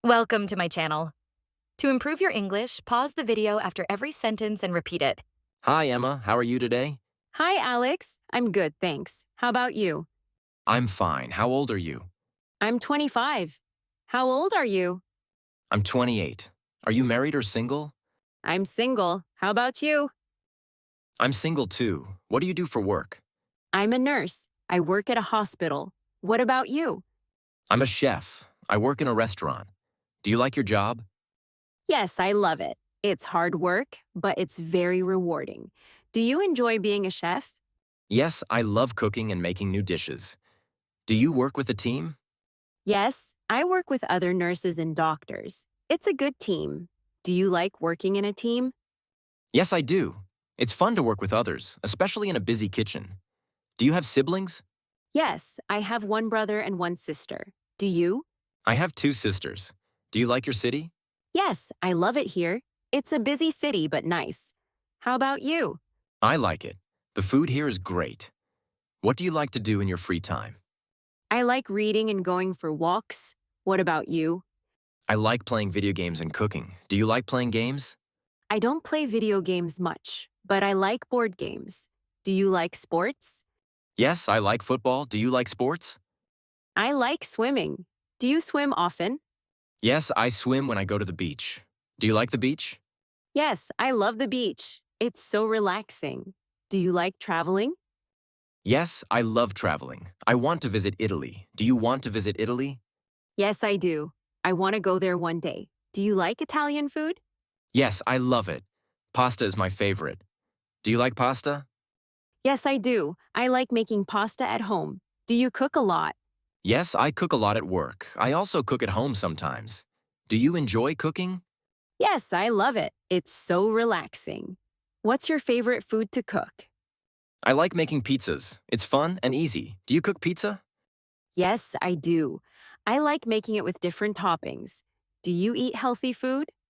Welcome to my channel. To improve your English, pause the video after every sentence and repeat it. Hi, Emma. How are you today? Hi, Alex. I'm good, thanks. How about you? I'm fine. How old are you? I'm 25. How old are you? I'm 28. Are you married or single? I'm single. How about you? I'm single too. What do you do for work? I'm a nurse. I work at a hospital. What about you? I'm a chef. I work in a restaurant. Do you like your job? Yes, I love it. It's hard work, but it's very rewarding. Do you enjoy being a chef? Yes, I love cooking and making new dishes. Do you work with a team? Yes, I work with other nurses and doctors. It's a good team. Do you like working in a team? Yes, I do. It's fun to work with others, especially in a busy kitchen. Do you have siblings? Yes, I have one brother and one sister. Do you? I have two sisters. Do you like your city? Yes, I love it here. It's a busy city, but nice. How about you? I like it. The food here is great. What do you like to do in your free time? I like reading and going for walks. What about you? I like playing video games and cooking. Do you like playing games? I don't play video games much, but I like board games. Do you like sports? Yes, I like football. Do you like sports? I like swimming. Do you swim often? Yes, I swim when I go to the beach. Do you like the beach? Yes, I love the beach. It's so relaxing. Do you like traveling? Yes, I love traveling. I want to visit Italy. Do you want to visit Italy? Yes, I do. I want to go there one day. Do you like Italian food? Yes, I love it. Pasta is my favorite. Do you like pasta? Yes, I do. I like making pasta at home. Do you cook a lot? Yes, I cook a lot at work. I also cook at home sometimes. Do you enjoy cooking? Yes, I love it. It's so relaxing. What's your favorite food to cook? I like making pizzas. It's fun and easy. Do you cook pizza? Yes, I do. I like making it with different toppings. Do you eat healthy food?